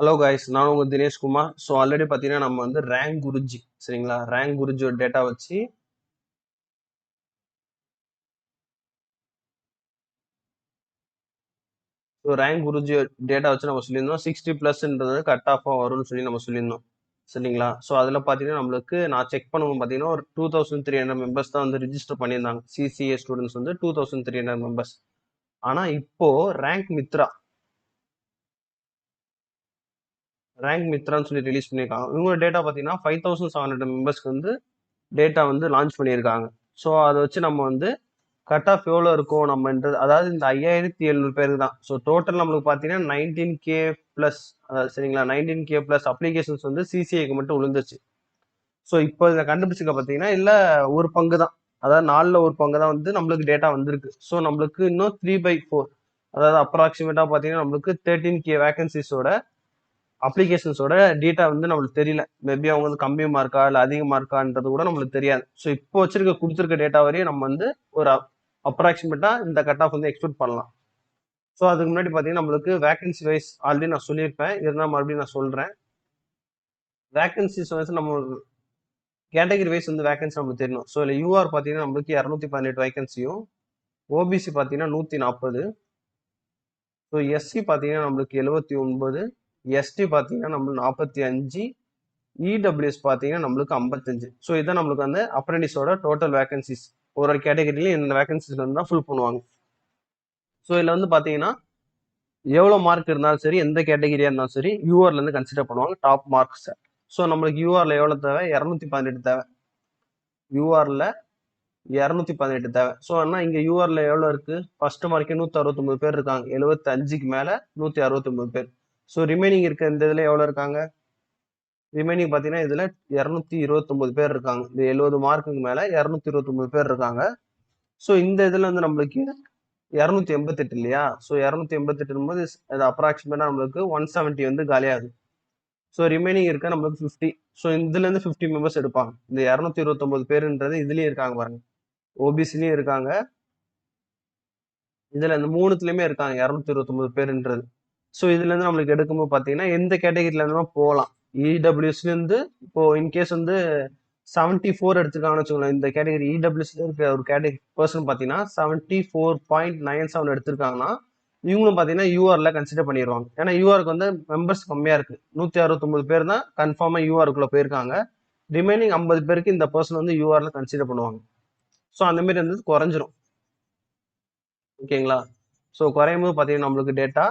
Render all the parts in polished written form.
Hello guys, நான் உங்க Dineshkumar. So already பார்த்தீங்கன்னா நம்ம வந்து ரேங்க் குருஜி சரிங்களா, ரேங்க் குருஜியோட டேட்டா வச்சு ரேங்க் குருஜி டேட்டா வச்சு நம்ம சொல்லியிருந்தோம் 60+ன்றது கட் ஆஃபாக வரும்னு சொல்லி நம்ம சொல்லியிருந்தோம் சரிங்களா. ஸோ அதில் பார்த்தீங்கன்னா நம்மளுக்கு நான் செக் பண்ணுவோம் பார்த்தீங்கன்னா ஒரு 2300 மெம்பர்ஸ் தான் வந்து ரிஜிஸ்டர் பண்ணியிருந்தாங்க. சிசிஏ ஸ்டூடெண்ட்ஸ் வந்து 2300 மெம்பர்ஸ். ஆனால் இப்போ ரேங்க் மித்ரான்னு சொல்லி ரிலீஸ் பண்ணியிருக்காங்க. இவங்களோட டேட்டா பார்த்தீங்கன்னா 5700 மெம்பர்ஸ்க்கு வந்து டேட்டா வந்து லான்ச் பண்ணியிருக்காங்க. ஸோ அதை வச்சு நம்ம வந்து கட் ஆஃப் எவ்வளோ இருக்கும் நம்மன்றது, அதாவது இந்த 5700 பேருக்கு தான். ஸோ டோட்டல் நம்மளுக்கு பார்த்தீங்கன்னா 19K ப்ளஸ், அதாவது சரிங்களா 19K ப்ளஸ் அப்ளிகேஷன்ஸ் வந்து சிசிஐக்கு மட்டும் விழுந்துச்சு. ஸோ இப்போ இதை கண்டுபிடிச்சிக்க பார்த்தீங்கன்னா இல்லை ஒரு பங்கு தான், அதாவது நாலில் ஒரு பங்கு தான் வந்து நம்மளுக்கு டேட்டா வந்திருக்கு. ஸோ நம்மளுக்கு இன்னும் 3/4, அதாவது அப்ராக்சிமேட்டாக பார்த்தீங்கன்னா நம்மளுக்கு 13K வேகன்சிஸோட அப்ளிகேஷன்ஸோட டேட்டா வந்து நம்மளுக்கு தெரியல. மேபி அவங்க வந்து கம்மி மார்க்கா இல்லை அதிக மார்க்கான்றது கூட நம்மளுக்கு தெரியாது. ஸோ இப்போ கொடுத்துருக்க டேட்டா வரையும் நம்ம வந்து ஒரு அப்ராக்சிமேட்டா இந்த கட் ஆஃப் வந்து எக்ஸ்பெக்ட் பண்ணலாம். ஸோ அதுக்கு முன்னாடி பார்த்தீங்கன்னா நம்மளுக்கு வேகன்சி வைஸ் ஆல்ரெடி நான் சொல்லியிருப்பேன், இருந்தால் மறுபடியும் நான் சொல்றேன். வேகன்சிஸ் வைஸ் நம்ம கேட்டகரி வைஸ் வந்து வேகன்சி நம்மளுக்கு தெரியணும். ஸோ இல்லை யூஆர் பார்த்தீங்கன்னா நம்மளுக்கு 218 வேகன்சியும், ஓபிசி பார்த்தீங்கன்னா 140, ஸோ எஸ்சி பார்த்தீங்கன்னா நம்மளுக்கு 79, எஸ்டி பார்த்தீங்கன்னா நம்மளுக்கு 45, இடபிள்யூஎஸ் பார்த்தீங்கன்னா நம்மளுக்கு 55. ஸோ இதான் நம்மளுக்கு வந்து அப்ரெண்டிஸோட டோட்டல் வேகன்சிஸ். ஒரு ஒரு கேட்டகரியிலையும் இந்த வேகன்சிஸ் வந்து தான் ஃபுல் பண்ணுவாங்க. ஸோ இதில் வந்து பார்த்தீங்கன்னா எவ்வளோ மார்க் இருந்தாலும் சரி, எந்த கேட்டகரியாக இருந்தாலும் சரி, யூஆர்லேருந்து கன்சிடர் பண்ணுவாங்க டாப் மார்க்ஸை. ஸோ நம்மளுக்கு யூஆரில் எவ்வளோ தேவை? 218 தேவை. யூஆரில் 218 தேவை. ஸோ ஆனால் இங்கே யூஆரில் எவ்வளோ இருக்கு? ஃபர்ஸ்ட் மார்க்கே 169 பேர் இருக்காங்க. 75க்கு மேலே 169 பேர். ஸோ ரிமைனிங் இருக்க இந்த இதில் எவ்வளோ இருக்காங்க? ரிமைனிங் பார்த்தீங்கன்னா இதில் 229 பேர் இருக்காங்க. இந்த 70 மார்க்குக்கு மேலே 229 பேர் இருக்காங்க. ஸோ இந்த இதில் வந்து நம்மளுக்கு 288 இல்லையா? ஸோ 288 போது அது அப்ராக்சிமேட்டாக நம்மளுக்கு 170 வந்து காலியாகுது. ஸோ ரிமைனிங் இருக்க நம்மளுக்கு 50. ஸோ இதுலேருந்து 50 மெம்பர்ஸ் எடுப்பாங்க. இந்த 229 பேருன்றது இதுலேயும் இருக்காங்க பாருங்க, ஓபிசிலையும் இருக்காங்க, இதில் இந்த மூணுத்துலேயுமே இருக்காங்க 229 பேருன்றது. ஸோ இதுலேருந்து நம்மளுக்கு எடுக்கும்போது பார்த்தீங்கன்னா எந்த கேட்டகரியில இருந்தாலும் போகலாம். இடபிள்யூஎஸ்லேருந்து இப்போ இன்கேஸ் வந்து 74 எடுத்துருக்காங்கன்னு வச்சுக்கோங்களேன். இந்த கேட்டகரி இடபிள்யூஎஸ்ல இருக்க ஒரு கேட்டகரி பர்சன் பார்த்தீங்கன்னா 74.97 எடுத்திருக்காங்கன்னா இவங்களும் பார்த்தீங்கன்னா யூஆர்ல கன்சிடர் பண்ணிடுவாங்க. ஏன்னா யூஆருக்கு வந்து மெம்பர்ஸ் கம்மியாக இருக்கு, 169 பேர் தான் கன்ஃபார்மாக யூஆருக்குள்ள போயிருக்காங்க. ரிமைனிங் 50 பேருக்கு இந்த பர்சன் வந்து யூஆர்ல கன்சிடர் பண்ணுவாங்க. ஸோ அந்த மாதிரி வந்து குறைஞ்சிரும். ஓகேங்களா? ஸோ குறையும் போது பார்த்தீங்கன்னா நம்மளுக்கு டேட்டா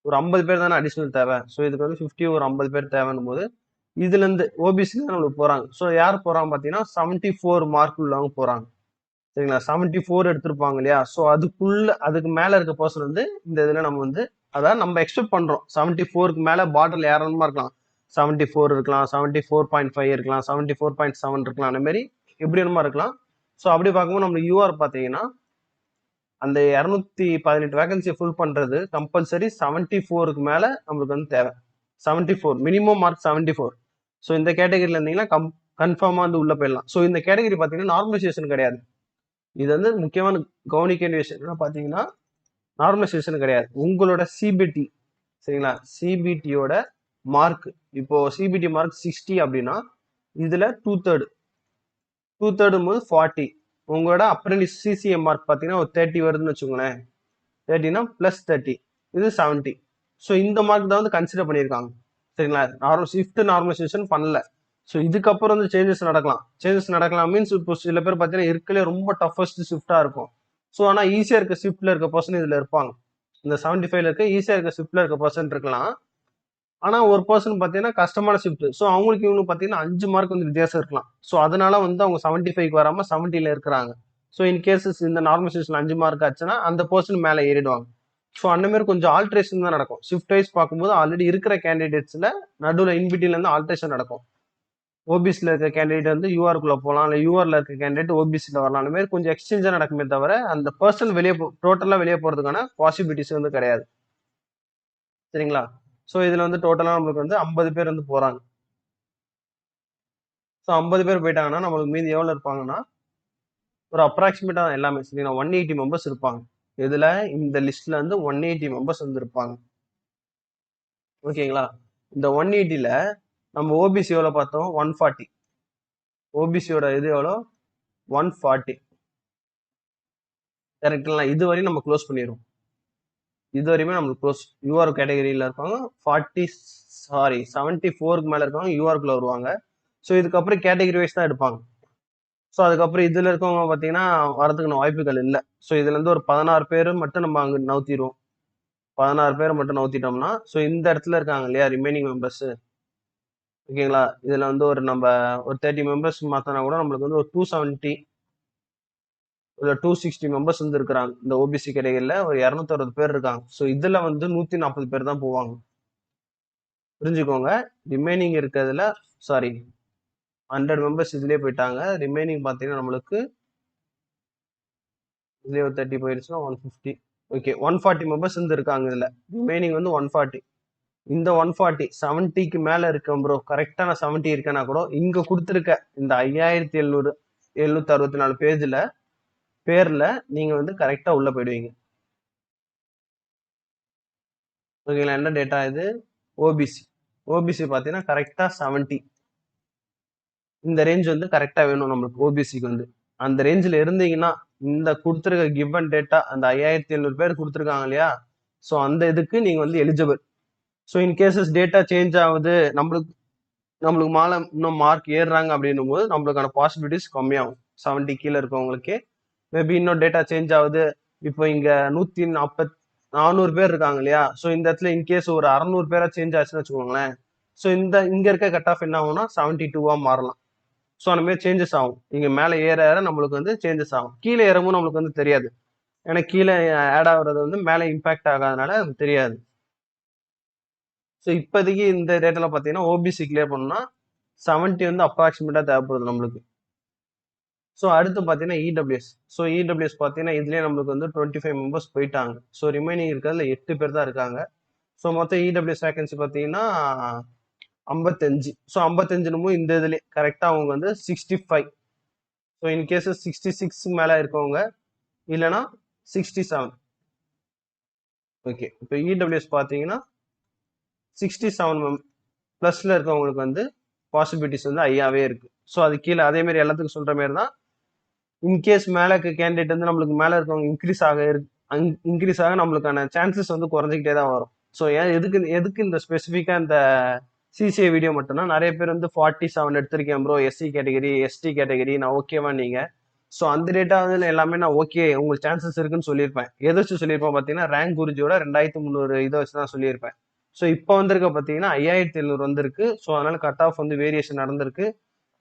ஒரு 50 பேர் தானே அடிஷனல் தேவை. ஸோ இதுக்கு வந்து 50 ஒரு 50 பேர் தேவைன்னும் போது இதுலேருந்து ஓபிசி நம்மளுக்கு போகிறாங்க. ஸோ யார் போகிறாங்க பார்த்தீங்கன்னா 74 மார்க் உள்ளவங்க போகிறாங்க. சரிங்களா? 74 எடுத்திருப்பாங்க இல்லையா? ஸோ அதுக்கு மேலே இருக்க பர்சன் வந்து இந்த இதில் நம்ம வந்து அதாவது நம்ம எக்ஸ்பெக்ட் பண்ணுறோம் 74க்கு மேலே பாட்டில் யாரணுமா இருக்கலாம். 74 இருக்கலாம், 74.5 இருக்கலாம், 74.7 இருக்கலாம், அந்த மாதிரி எப்படி என்னமா இருக்கலாம். ஸோ அப்படி பார்க்கும்போது நம்ம யூஆர் பார்த்தீங்கன்னா அந்த 218 வேகன்சியை ஃபுல் பண்றது கம்பல்சரி 74க்கு மேல நம்மளுக்கு வந்து தேவை. 74 மினிமம் மார்க் 74. ஸோ இந்த கேட்டகரியில இருந்தீங்கன்னா கன்ஃபார்மா வந்து உள்ள போயிடலாம். ஸோ இந்த கேட்டகரி பார்த்தீங்கன்னா நார்மலைசேஷன் கிடையாது. இது வந்து முக்கியமான கவனிக்க வேண்டிய விஷயம் என்ன பார்த்தீங்கன்னா, நார்மலைசேஷன் கிடையாது. உங்களோட சிபிடி சரிங்களா, சிபிடியோட மார்க், இப்போ சிபிடி மார்க் 60 அப்படின்னா இதுல 2/3 போது 40. உங்களோட அப்ரெண்டிஸ் சிசிஎம் மார்க் பார்த்தீங்கன்னா ஒரு 30 வருதுன்னு வச்சுக்கோங்களேன். 30னா +30, இது 70. ஸோ இந்த மார்க் தான் வந்து கன்சிடர் பண்ணியிருக்காங்க. சரிங்களா? ஷிஃப்ட் நார்மலைசேஷன் பண்ணல. ஸோ இதுக்கப்புறம் வந்து சேஞ்சஸ் நடக்கலாம் மீன்ஸ் இப்போ சில பேர் பார்த்தீங்கன்னா இருக்கலே ரொம்ப டஃபஸ்ட் ஷிஃப்டாக இருக்கும். ஸோ ஆனால் ஈஸியாக இருக்க ஷிஃப்ட்ல இருக்க பர்சன் இதில் இருப்பாங்க. இந்த 75ல இருக்க ஈஸியாக இருக்க ஷிஃப்ட்ல இருக்க பர்சன் இருக்கலாம். ஆனால் ஒரு பர்சன் பார்த்தீங்கன்னா கஷ்டமான ஷிஃப்ட். ஸோ அவங்களுக்கு இவங்களுக்கு பார்த்தீங்கன்னா 5 மார்க் வந்து வித்தியாசம் இருக்கலாம். ஸோ அதனால வந்து அவங்க 75க்கு வராமல் 70ல இருக்கிறாங்க. ஸோ இன் கேசஸ் இந்த நார்மலைசேஷன் 5 மார்க் ஆச்சுன்னா அந்த பர்சன் மேலே ஏறிடுவாங்க. ஸோ அந்த மாதிரி கொஞ்சம் ஆல்ட்ரேஷன் தான் நடக்கும். ஷிஃப்ட் வைஸ் பார்க்கும்போது ஆல்ரெடி இருக்கிற கேண்டிடேட்ஸ்ல நடுவில் இன்பிட்டில இருந்து ஆல்ட்ரேஷன் நடக்கும். ஓபிசியில் இருக்க கேண்டிடேட் வந்து யூஆருக்குள்ள போகலாம், இல்லை யூஆர்ல இருக்க கேண்டிடேட் ஓபிசியில் வரலாம். அந்த மாதிரி கொஞ்சம் எக்ஸ்சேஞ்சாக நடக்குமே தவிர அந்த பர்சன் டோட்டலாக வெளியே போகிறதுக்கான பாசிபிலிட்டிஸ் வந்து கிடையாது. சரிங்களா? ஸோ இதில் வந்து டோட்டலாக நம்மளுக்கு வந்து 50 பேர் வந்து போகிறாங்க. ஸோ 50 பேர் போயிட்டாங்கன்னா நம்மளுக்கு மீதி எவ்வளோ இருப்பாங்கன்னா ஒரு அப்ராக்சிமேட்டாக எல்லாமே சரிங்களா 180 மெம்பர்ஸ் இருப்பாங்க. இதில் இந்த லிஸ்ட்ல வந்து 180 மெம்பர்ஸ் வந்து இருப்பாங்க. ஓகேங்களா? இந்த 180ல நம்ம ஓபிசி எவ்வளோ பார்த்தோம்? 140. ஓபிசியோட இது எவ்வளோ? 140. கரெக்டுங்களா? இது வரையும் நம்ம க்ளோஸ் பண்ணிடுவோம். இது வரையுமே நம்மளுக்கு க்ளோஸ். யூஆர் கேட்டகரியில் இருக்கவங்க 74க்கு மேலே இருக்கவங்க யூஆர்க்குள்ள வருவாங்க. ஸோ இதுக்கப்புறம் கேட்டகரி வைஸ் தான் எடுப்பாங்க. ஸோ அதுக்கப்புறம் இதில் இருக்கவங்க பார்த்தீங்கன்னா வரதுக்கான வாய்ப்புகள் இல்லை. ஸோ இதுலேருந்து ஒரு 16 பேர் மட்டும் நம்ம அங்கே நவுத்திடுவோம். 16 பேரை மட்டும் நவுத்திட்டோம்னா, ஸோ இந்த இடத்துல இருக்காங்க இல்லையா ரிமைனிங் மெம்பர்ஸ், ஓகேங்களா? இதுல வந்து நம்ம ஒரு 30 மெம்பர்ஸ் மாத்தினா கூட நம்மளுக்கு வந்து ஒரு 270 இல்ல 260 மெம்பர்ஸ் வந்து இருக்கிறாங்க. இந்த ஓபிசி கேட்டகரியில ஒரு 260 பேர் இருக்காங்க. ஸோ இதுல வந்து 140 பேர் தான் போவாங்க. புரிஞ்சுக்கோங்க. ரிமைனிங் இருக்கிறதுல சாரி 100 மெம்பர்ஸ் இதுலயே போயிட்டாங்க. ரிமைனிங் பாத்தீங்கன்னா நம்மளுக்கு இதுலயே ஒரு 30 போயிருச்சுன்னா 150. ஓகே 140 மெம்பர்ஸ் வந்து இருக்காங்க இதுல. ரிமைனிங் வந்து 140. இந்த 140 70க்கு மேல இருக்கேன் ப்ரோ, கரெக்டா நான் 70 இருக்கேன்னா கூட இங்க கொடுத்துருக்க இந்த 5764 பேர்ல நீங்க வந்து கரெக்டா உள்ள போயிடுவீங்க. ஓகேங்களா? என்ன டேட்டா இது? ஓபிசி. ஓபிசி பாத்தீங்கன்னா கரெக்டா 70. இந்த ரேஞ்ச் வந்து கரெக்டா வேணும் நம்மளுக்கு ஓபிசிக்கு வந்து. அந்த ரேஞ்சில் இருந்தீங்கன்னா இந்த கொடுத்துருக்க கிவன் டேட்டா அந்த 5700 பேர் கொடுத்துருக்காங்க இல்லையா, ஸோ அந்த இதுக்கு நீங்க வந்து eligible. So in cases data change ஆகுது, நம்மளுக்கு நம்மளுக்கு மேலே இன்னும் மார்க் ஏறுறாங்க அப்படின்னும் போது நம்மளுக்கான பாசிபிலிட்டிஸ் கம்மியாகும். 70 கீழே இருக்கவங்களுக்கு மேபி இன்னும் டேட்டா சேஞ்ச் ஆகுது. இப்போ இங்க 400 பேர் இருக்காங்க இல்லையா, ஸோ இந்த இடத்துல இன்கேஸ் ஒரு 600 பேரா சேஞ்ச் ஆச்சுன்னு வச்சுக்கோங்களேன், ஸோ இங்க இருக்க கட் ஆஃப் என்ன ஆகும்னா 72 மாறலாம். ஸோ அந்த மாதிரி சேஞ்சஸ் ஆகும். இங்க மேலே ஏற ஏற நம்மளுக்கு வந்து சேஞ்சஸ் ஆகும். கீழே ஏறவும் நம்மளுக்கு வந்து தெரியாது, ஏன்னா கீழே ஆட் ஆகுறது வந்து மேலே இம்பாக்ட் ஆகாதனால நமக்கு தெரியாது. ஸோ இப்போதைக்கு இந்த டேட்டால பார்த்தீங்கன்னா ஓபிசி கிளியர் பண்ணணும்னா 70 வந்து அப்ராக்சிமேட்டா தேவைப்படுது நம்மளுக்கு. ஸோ அடுத்து பார்த்தீங்கன்னா இடபிள்யூஎஸ். ஸோ இடபிள்யூஎஸ் பார்த்தீங்கன்னா இதுலேயே நம்மளுக்கு வந்து 25 மெம்பர்ஸ் போயிட்டாங்க. ஸோ ரிமைனிங் இருக்கிறதுல 8 பேர் தான் இருக்காங்க. ஸோ மொத்தம் இடபிள்யூஎஸ் வேகன்சி பார்த்தீங்கன்னா 55. ஸோ 55 இந்த இதுலேயே கரெக்டாக அவங்க வந்து 65. ஸோ இன்கேஸ் 66 மேலே இருக்கவங்க இல்லைன்னா 67. ஓகே, இப்போ இடபிள்யூஎஸ் பார்த்தீங்கன்னா 67 ப்ளஸ்ல இருக்கவங்களுக்கு வந்து பாசிபிலிட்டிஸ் வந்து ஐயாவே இருக்கு. ஸோ அது கீழே அதே மாதிரி எல்லாத்துக்கும் சொல்ற மாதிரி தான். இன்கேஸ் மேலே கேண்டிடேட் வந்து நம்மளுக்கு மேலே இருக்கவங்க இன்க்ரீஸ் ஆக நம்மளுக்கான சான்சஸ் வந்து குறைஞ்சிக்கிட்டே தான் வரும். ஸோ ஏன் எதுக்கு இந்த ஸ்பெசிஃபிக்காக இந்த சிசிஏ வீடியோ மட்டும்னா, நிறைய பேர் வந்து 47 எடுத்திருக்கேன் bro, SC category ST category நான் ஓகேவா நீங்க. ஸோ அந்த டேட்டா வந்து எல்லாமே நான் ஓகே உங்களுக்கு சான்சஸ் இருக்குன்னு சொல்லியிருப்பேன். எதை வச்சு சொல்லியிருப்பேன் பார்த்தீங்கன்னா ரேங்க் குருஜியோட 2300 இதை வச்சு தான் சொல்லியிருப்பேன். ஸோ இப்போ வந்திருக்க பார்த்தீங்கன்னா 5700 வந்திருக்கு. ஸோ அதனால கட் ஆஃப் வந்து வேரியேஷன் நடந்திருக்கு.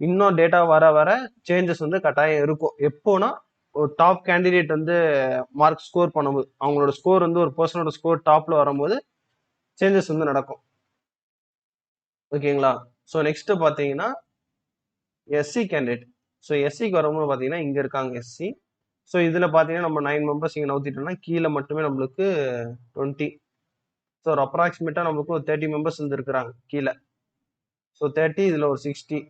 இன்னும் டேட்டா வர வர சேஞ்சஸ் வந்து கட்டாயம் இருக்கும். எப்போனா ஒரு டாப் கேண்டிடேட் வந்து மார்க் ஸ்கோர் பண்ணும்போது, அவங்களோட ஸ்கோர் வந்து ஒரு பர்சனோட ஸ்கோர் டாப்ல வரும்போது சேஞ்சஸ் வந்து நடக்கும். ஓகேங்களா? ஸோ நெக்ஸ்ட் பார்த்தீங்கன்னா எஸ்சி கேண்டிடேட். ஸோ எஸ்சிக்கு வரும்போது பார்த்தீங்கன்னா இங்க இருக்காங்க எஸ்சி. ஸோ இதுல பார்த்தீங்கன்னா நம்ம 9 மெம்பர்ஸ் இங்கே நவுத்திட்டோம்னா கீழே மட்டுமே நம்மளுக்கு 20. ஸோ ஒரு அப்ராக்சிமேட்டா நம்மளுக்கு ஒரு 30 மெம்பர்ஸ் வந்து இருக்கிறாங்க கீழே. ஸோ 30 இதுல ஒரு 60.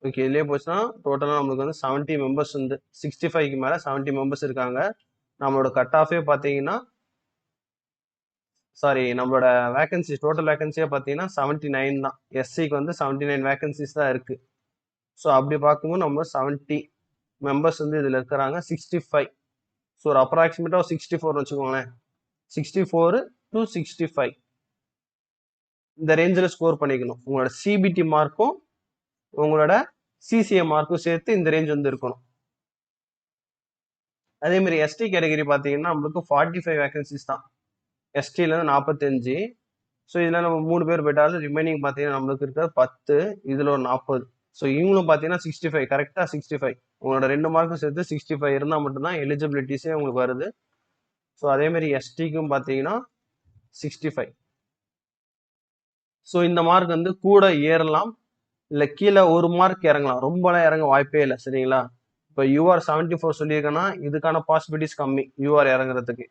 ஓகே, இதுலேயே போச்சுன்னா டோட்டலாக நம்மளுக்கு வந்து 70 மெம்பர்ஸ் வந்து 65க்கு மேலே 70 மெம்பர்ஸ் இருக்காங்க. நம்மளோட கட் ஆஃபே பார்த்தீங்கன்னா சாரி நம்மளோட வேகன்சி டோட்டல் வேகன்சியே பார்த்தீங்கன்னா 79 தான். எஸ்சிக்கு வந்து 79 வேகன்சிஸ் தான் இருக்கு. ஸோ அப்படி பார்க்கும்போது நம்ம 70 மெம்பர்ஸ் வந்து இதில் இருக்கிறாங்க. 65 ஸோ ஒரு அப்ராக்சிமேட்டாக 64 வச்சுக்கோங்களேன். 64 to 65 இந்த ரேஞ்சில் ஸ்கோர் பண்ணிக்கணும். உங்களோட சிபிடி மார்க்கும் உங்களோட சிசிஏ மார்க்கும் சேர்த்து இந்த ரேஞ்ச் வந்து இருக்கணும். அதே மாதிரி எஸ்டி கேட்டகரி பார்த்தீங்கன்னா நம்மளுக்கு 45 வேகன்சிஸ் தான். எஸ்டிலேருந்து 45. ஸோ இதில் நம்ம 3 பேர் போயிட்டாலும் ரிமைனிங் பார்த்தீங்கன்னா நம்மளுக்கு இருக்கிறது 10, இதில் ஒரு 40. ஸோ இவங்களும் பார்த்தீங்கன்னா 65, கரெக்டாக 65. உங்களோட 2 மார்க்கும் சேர்த்து 65 இருந்தால் மட்டும்தான் எலிஜிபிலிட்டிஸே உங்களுக்கு வருது. ஸோ அதே மாதிரி எஸ்டிக்கும் பார்த்தீங்கன்னா 65. ஸோ இந்த மார்க் வந்து கூட ஏறலாம், இல்லை கீழே ஒரு மார்க் இறங்கலாம். ரொம்பலாம் இறங்க வாய்ப்பே இல்லை. சரிங்களா? இப்போ யூஆர் 74 சொல்லியிருக்கேன்னா இதுக்கான பாசிபிலிட்டிஸ் கம்மி யூஆர் இறங்குறதுக்கு.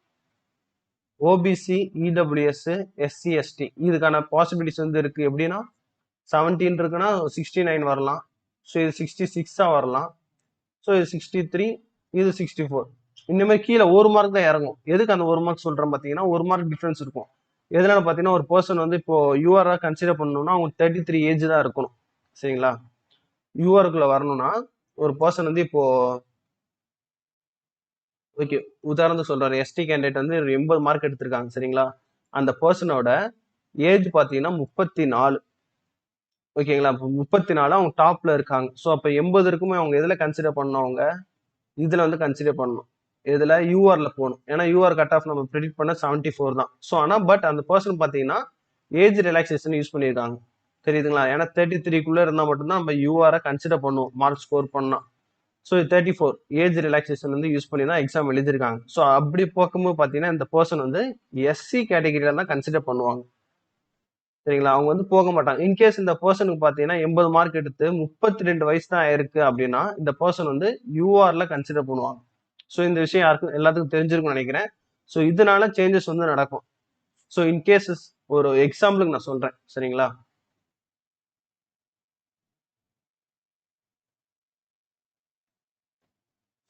ஓபிசி, இடபிள்யூஎஸ், எஸ்சி, எஸ்டி இதுக்கான பாசிபிலிட்டிஸ் வந்து இருக்கு. எப்படின்னா 17 இருக்குன்னா 69 வரலாம். ஸோ இது 66 வரலாம். ஸோ இது 63, இது 64. இந்த மாதிரி கீழே 1 மார்க் தான் இறங்கும். எதுக்கு அந்த 1 மார்க் சொல்றேன் பாத்தீங்கன்னா, 1 மார்க் டிஃபரன்ஸ் இருக்கும். எதனால பாத்தீங்கன்னா, ஒரு பர்சன் வந்து இப்போ யூஆரா கன்சிடர் பண்ணணும்னா அவங்க 33 ஏஜ் தான் இருக்கணும். சரிங்களா? யூஆருக்குள்ள வரணும்னா ஒரு பர்சன் வந்து இப்போ ஓகே உதாரணத்துக்கு சொல்றாரு, எஸ்டி கேண்டிடேட் வந்து 80 மார்க் எடுத்திருக்காங்க. சரிங்களா? அந்த பர்சனோட ஏஜ் பாத்தீங்கன்னா 34. ஓகேங்களா? 34 அவங்க டாப்ல இருக்காங்க. ஸோ அப்ப 80 இருக்குமே அவங்க எதுல கன்சிடர் பண்ணணும்? அவங்க இதுல வந்து கன்சிடர் பண்ணணும். இதுல யூஆர்ல போகணும். ஏன்னா யூஆர் கட் ஆஃப் நம்ம ப்ரெடிக்ட் பண்ண 74 தான். ஸோ ஆனா பட் அந்த பர்சன் பாத்தீங்கன்னா ஏஜ் ரிலாக்ஸேஷன் யூஸ் பண்ணியிருக்காங்க. தெரியுதுங்களா? ஏன்னா 33க்குள்ள இருந்தா மட்டும்தான் நம்ம யூஆரை கன்சிடர் பண்ணுவோம் மார்க் ஸ்கோர் பண்ணா. ஸோ 34 ஏஜ் ரிலாக்ஸேஷன் வந்து யூஸ் பண்ணி தான் எக்ஸாம் எழுதிருக்காங்க. ஸோ அப்படி பார்க்கும்போது பார்த்தீங்கன்னா இந்த பர்சன் வந்து எஸ்சி கேட்டகரியில தான் கன்சிடர் பண்ணுவாங்க. சரிங்களா? அவங்க வந்து போக மாட்டாங்க. இன்கேஸ் இந்த பர்சனுக்கு பார்த்தீங்கன்னா 80 மார்க் எடுத்து 32 வயசு தான் ஆயிருக்கு அப்படின்னா இந்த பர்சன் வந்து யூஆர்ல கன்சிடர் பண்ணுவாங்க. ஸோ இந்த விஷயம் யாருக்கும் எல்லாத்துக்கும் தெரிஞ்சிருக்கும்னு நினைக்கிறேன். ஸோ இதனால சேஞ்சஸ் வந்து நடக்கும். ஸோ இன்கேசஸ் ஒரு எக்ஸாம்பிளுக்கு நான் சொல்றேன். சரிங்களா?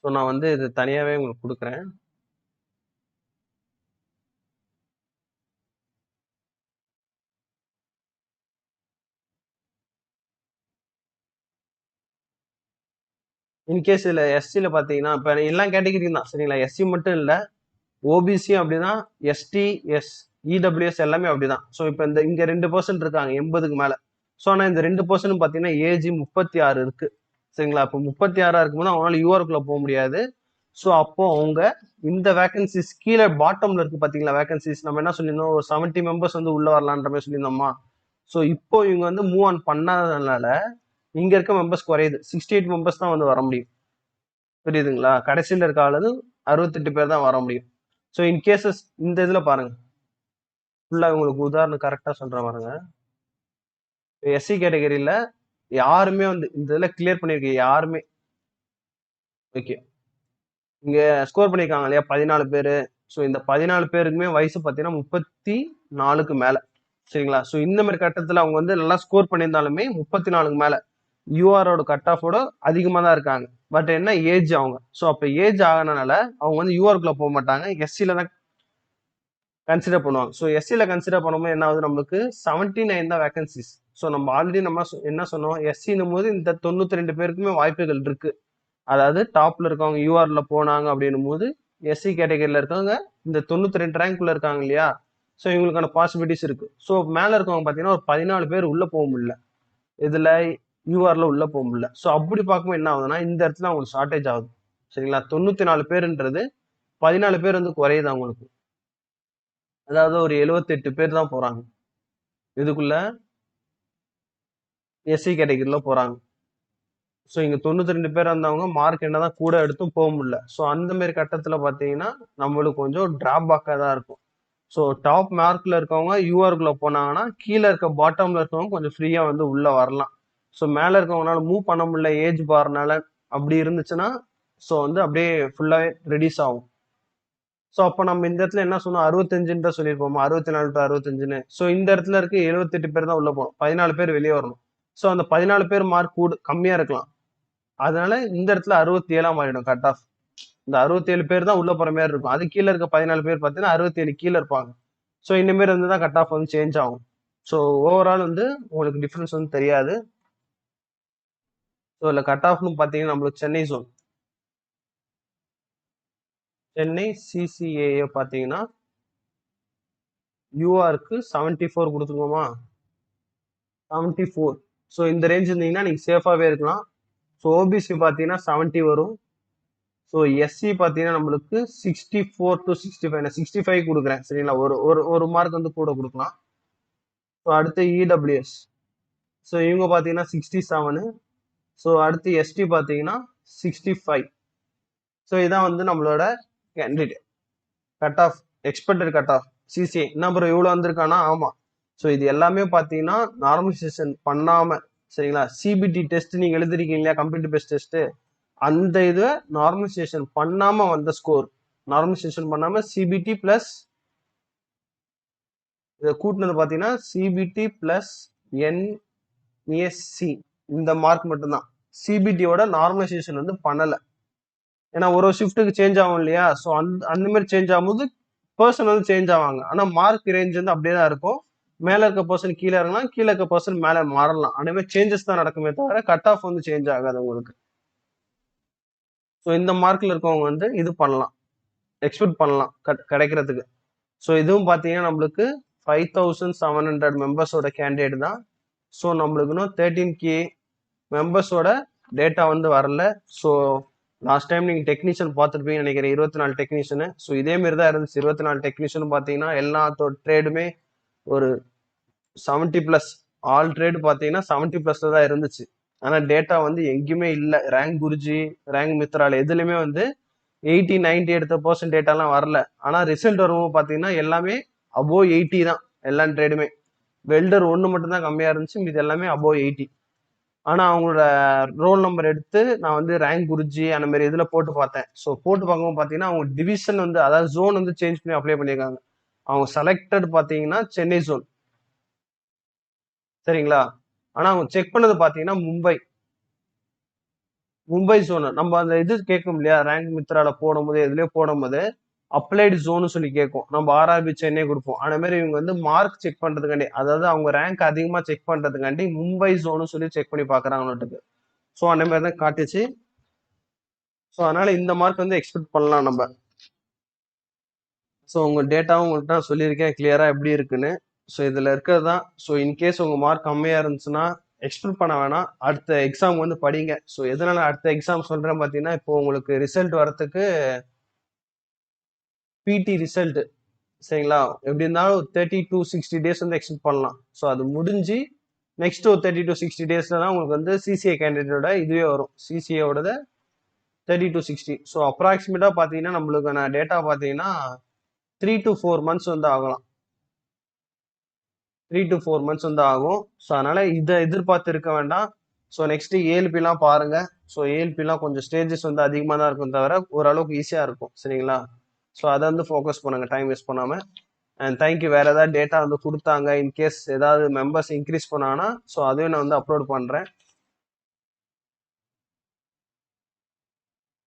ஸோ நான் வந்து இது தனியாவே உங்களுக்கு கொடுக்குறேன். இன்கேஸ் இதுல எஸ்சில பாத்தீங்கன்னா இப்ப எல்லா கேட்டகரியும் தான். சரிங்களா? எஸ்சி மட்டும் இல்ல, ஓபிசி அப்படிதான், எஸ்டி, இடபிள்யூஎஸ் எல்லாமே அப்படிதான். ஸோ இப்போ இங்க 2% இருக்காங்க 80க்கு மேல. ஸோ ஆனா இந்த 2% பாத்தீங்கன்னா ஏஜ் 36 இருக்கு. சரிங்களா? அப்போ 36 இருக்கும்போது அவங்களால யூஆருக்குள்ள போக முடியாது. ஸோ அப்போ அவங்க இந்த வேகன்சிஸ் கீழே பாட்டம்ல இருக்கு பாத்தீங்களா? வேகன்சிஸ் நம்ம என்ன சொல்லியிருந்தோம், ஒரு 70 மெம்பர்ஸ் வந்து உள்ள வரலான்ற மாதிரி சொல்லியிருந்தோமா? ஸோ இப்போ இவங்க வந்து மூவ் ஆன் பண்ணாததுனால இங்க இருக்க மெம்பர்ஸ் குறையுது. 68 மெம்பர்ஸ் தான் வந்து வர முடியும். புரியுதுங்களா? கடைசியில இருக்க ஆளது 68 பேர் தான் வர முடியும். ஸோ இன் கேசஸ் இந்த இதுல பாருங்க, ஃபுல்லா உங்களுக்கு உதாரணம் கரெக்டா சொல்றேன் பாருங்க. எஸ்சி கேட்டகரியில யாருமே வந்து இந்த இதுல கிளியர் பண்ணிருக்க யாருமே ஓகே இங்க ஸ்கோர் பண்ணிருக்காங்க இல்லையா 14 பேரு. ஸோ இந்த 14 பேருக்குமே வயசு பார்த்தீங்கன்னா 34க்கு மேல. சரிங்களா? ஸோ இந்த மாதிரி கட்டத்துல அவங்க வந்து நல்லா ஸ்கோர் பண்ணியிருந்தாலுமே 34க்கு மேல யூஆரோட கட் ஆஃபோட அதிகமா தான் இருக்காங்க. பட் என்ன ஏஜ் அவங்க. ஸோ அப்ப ஏஜ் ஆகனால அவங்க வந்து யூஆருக்குள்ள போக மாட்டாங்க. எஸ்சில தான் கன்சிடர் பண்ணுவாங்க. ஸோ எஸ்சில கன்சிடர் பண்ணும்போது என்ன ஆகுது, நம்மளுக்கு 79 தான் வேகன்சிஸ். ஸோ நம்ம ஆல்ரெடி நம்ம என்ன சொன்னோம், எஸ்சின்னும் போது இந்த 92 பேருக்குமே வாய்ப்புகள் இருக்கு. அதாவது டாப்ல இருக்கவங்க யூஆர்ல போனாங்க அப்படின்னும் போது எஸ்சி கேட்டகரியில இருக்கவங்க இந்த 92 ரேங்க்ல இருக்காங்க இல்லையா? ஸோ இவங்களுக்கான பாசிபிலிட்டிஸ் இருக்கு. ஸோ மேல இருக்கவங்க பாத்தீங்கன்னா ஒரு 14 பேர் உள்ள போக முடியல. இதுல யூஆர்ல உள்ள போக முடியல. ஸோ அப்படி பார்க்கும்போது என்ன ஆகுதுன்னா இந்த இடத்துல அவங்களுக்கு ஷார்டேஜ் ஆகுது. சரிங்களா? 94 பேருன்றது 14 பேர் வந்து குறையுது அவங்களுக்கு. அதாவது ஒரு 78 பேர் தான் போறாங்க. இதுக்குள்ள எஸ்சி கேட்டகரியில போறாங்க. ஸோ இங்க 92 பேர் இருந்தவங்க மார்க் என்னதான் கூட எடுத்தும் போக முடியல. ஸோ அந்த மாதிரி கட்டத்துல பாத்தீங்கன்னா நம்மளுக்கு கொஞ்சம் டிராபேக்கா தான் இருக்கும். ஸோ டாப் மார்க்ல இருக்கவங்க யூஆருக்குள்ள போனாங்கன்னா கீழே இருக்க பாட்டம்ல இருக்கவங்க கொஞ்சம் ஃப்ரீயா வந்து உள்ள வரலாம். ஸோ மேல இருக்கவங்களால மூவ் பண்ண முடியல ஏஜ் பார்னால அப்படி இருந்துச்சுன்னா ஸோ வந்து அப்படியே ஃபுல்லாவே ரெடியூஸ் ஆகும். ஸோ அப்போ நம்ம இந்த இடத்துல என்ன சொன்னோம், 65 தான் சொல்லியிருப்போமா, 64 டு 65ன்னு. ஸோ இந்த இடத்துல இருக்கு 78 பேர் தான் உள்ள போகணும், 14 பேர் வெளியே வரணும். ஸோ அந்த 14 பேர் மார்க் கம்மியா இருக்கலாம். அதனால இந்த இடத்துல 67 மாறிடும் கட் ஆஃப். இந்த 67 பேர் தான் உள்ள போற மாதிரி இருக்கும். அது கீழே இருக்க 14 பேர் பார்த்தீங்கன்னா 67 கீழே இருப்பாங்க. ஸோ இந்த மாதிரி இருந்து தான் கட் ஆஃப் வந்து சேஞ்ச் ஆகும். ஸோ ஓவரால் வந்து உங்களுக்கு டிஃபரன்ஸ் வந்து தெரியாது. ஸோ இல்லை கட் ஆஃப்னு பார்த்தீங்கன்னா நம்மளுக்கு சென்னை ஜோன், சென்னை சிசிஏஏ பார்த்தீங்கன்னா யூஆருக்கு 74 கொடுத்துருக்கோமா, 74. ஸோ இந்த ரேஞ்ச் இருந்தீங்கன்னா நீங்க சேஃபாவே இருக்கலாம். ஸோ ஓபிசி பார்த்தீங்கன்னா 70 வரும். ஸோ எஸ்சி பார்த்தீங்கன்னா நம்மளுக்கு 64 டு 65, நான் 65 கொடுக்குறேன். சரிங்களா? ஒரு ஒரு ஒரு மார்க் வந்து கூட கொடுக்கலாம். ஸோ அடுத்து இடபிள்யூஎஸ், ஸோ இவங்க பார்த்தீங்கன்னா 67. ஸோ அடுத்து எஸ்டி பார்த்தீங்கன்னா 65. ஸோ இதான் வந்து நம்மளோட candidate cut off, expected cut off CCA. என்ன ப்ரோ இவ்வளோ வந்திருக்கானா? ஆமா. ஸோ இது எல்லாமே பார்த்தீங்கன்னா நார்மலைசேஷன் பண்ணாம, சரிங்களா, சிபிடி டெஸ்ட் நீங்க எழுதிருக்கீங்க இல்லையா, கம்ப்யூட்டர் பேஸ்ட் டெஸ்ட், அந்த இது நார்மலைசேஷன் பண்ணாம வந்த ஸ்கோர். நார்மலைசேஷன் பண்ணாம சிபிடி பிளஸ் இதை கூட்டினது பார்த்தீங்கன்னா சிபிடி பிளஸ் என்எஸ்சி, இந்த மார்க் மட்டும்தான். சிபிடியோட நார்மலைசேஷன் வந்து பண்ணல. ஏன்னா ஒரு ஷிஃப்ட்டுக்கு சேஞ்ச் ஆகும் இல்லையா? ஸோ அந்த மாதிரி சேஞ்ச் ஆகும்போது பர்சன் வந்து சேஞ்ச் ஆவாங்க. ஆனா மார்க் ரேஞ்ச் வந்து அப்படியே தான் இருக்கும். மேல இருக்க பர்சன் கீழே இறங்கலாம், கீழே இருக்க பர்சன் மேல மாறலாம். அந்த மாதிரி சேஞ்சஸ் தான் நடக்குமே தவிர கட் ஆஃப் வந்து சேஞ்ச் ஆகாது உங்களுக்கு. ஸோ இந்த மார்க்ல இருக்கவங்க வந்து இது பண்ணலாம், எக்ஸ்பெக்ட் பண்ணலாம் கிடைக்கிறதுக்கு. ஸோ இதுவும் பார்த்தீங்கன்னா நம்மளுக்கு 5700 மெம்பர்ஸோட கேண்டிடேட் தான். ஸோ நம்மளுக்கு இன்னும் 13K மெம்பர்ஸோட டேட்டா வந்து வரல. ஸோ லாஸ்ட் டைம் நீங்கள் டெக்னீஷியன் பார்த்துருப்பீங்கன்னு நினைக்கிறேன், 24 டெக்னீஷியனு. ஸோ இதே மாரி தான் இருந்துச்சு. 24 டெக்னீஷியன் பார்த்தீங்கன்னா எல்லாத்தோட ட்ரேடுமே ஒரு 70+. ஆல் ட்ரேடு பார்த்தீங்கன்னா 70+ல தான் இருந்துச்சு. ஆனால் டேட்டா வந்து எங்கேயுமே இல்லை. ரேங்க் குருஜி, ரேங்க் மித்ரால எதுலையுமே வந்து 80, 90 எடுத்த பர்சன்ட் டேட்டாலாம் வரல. ஆனால் ரிசல்ட் வரும்போது பார்த்தீங்கன்னா எல்லாமே அபோவ் 80 தான் எல்லா ட்ரேடுமே. வெல்டர் ஒன்று மட்டும் தான் கம்மியாக இருந்துச்சு, இது எல்லாமே அபோவ் 80. ஆனா அவங்களோட ரோல் நம்பர் எடுத்து நான் வந்து ரேங்க் குருஜி அந்த மாதிரி இதுல போட்டு பார்த்தேன். ஸோ போட்டு பார்க்கும்போது பார்த்தீங்கன்னா அவங்க டிவிஷன் வந்து அதாவது ஜோன் வந்து சேஞ்ச் பண்ணி அப்ளை பண்ணியிருக்காங்க. அவங்க செலக்டட் பார்த்தீங்கன்னா சென்னை ஜோன், சரிங்களா? ஆனா அவங்க செக் பண்ணது பார்த்தீங்கன்னா மும்பை ஜோன். நம்ம அந்த இது கேட்கும் இல்லையா, ரேங்க் மித்ரால போடும்போது எதுலயோ போடும்போது அப்ளைடு ஜோன் சொல்லி கேட்கும். நம்ம ஆர்ஆர்பி சென்னை கொடுப்போம். அந்த மாதிரி இவங்க வந்து மார்க் செக் பண்றதுக்காண்டி, அதாவது அவங்க ரேங்க் அதிகமா செக் பண்றதுக்காண்டி மும்பை ஜோன் சொல்லி செக் பண்ணி பாக்குறாங்க. ஸோ அந்த மாதிரி தான் காட்டுச்சு. ஸோ அதனால இந்த மார்க் வந்து எக்ஸ்பெக்ட் பண்ணலாம் நம்ம. ஸோ உங்க டேட்டாவும் உங்கள்கிட்ட நான் சொல்லியிருக்கேன் கிளியரா எப்படி இருக்குன்னு. ஸோ இதுல இருக்கிறது தான். ஸோ இன்கேஸ் உங்க மார்க் கம்மியா இருந்துச்சுன்னா எக்ஸ்பெக்ட் பண்ண வேணாம். அடுத்த எக்ஸாம் வந்து படிங்க. ஸோ எதனால அடுத்த எக்ஸாம் சொல்றேன் பார்த்தீங்கன்னா, இப்போ உங்களுக்கு ரிசல்ட் வரத்துக்கு பிடி ரிசல்ட், சரிங்களா? எப்படி இருந்தாலும் 30 to 60 days வந்து எக்ஸ்பெக்ட் பண்ணலாம். ஸோ அது முடிஞ்சு நெக்ஸ்ட் ஒரு 30 to 60 daysல தான் உங்களுக்கு வந்து சிசிஏ கேண்டிடேட்டோட இதுவே வரும். சிசிஏவோட 30 to 60. ஸோ அப்ராக்சிமேட்டா பார்த்தீங்கன்னா நம்மளுக்கான டேட்டா பார்த்தீங்கன்னா 3 to 4 months வந்து ஆகலாம். 3 to 4 months வந்து ஆகும். ஸோ அதனால இதை எதிர்பார்த்து இருக்க வேண்டாம். ஸோ நெக்ஸ்ட் ஏஎல்பிலாம் பாருங்க. ஸோ ஏஎல்பிலாம் கொஞ்சம் ஸ்டேஜஸ் வந்து அதிகமாக தான் இருக்கும் தவிர ஓரளவுக்கு ஈஸியாக இருக்கும், சரிங்களா? ஸோ அதை வந்து ஃபோக்கஸ் பண்ணுங்க டைம் வேஸ்ட் பண்ணாம. And thank you. வேற ஏதாவது டேட்டா வந்து கொடுத்தாங்க, இன்கேஸ் ஏதாவது மெம்பர்ஸ் இன்க்ரீஸ் பண்ணாங்கன்னா ஸோ அதையும் நான் வந்து அப்லோட் பண்றேன்.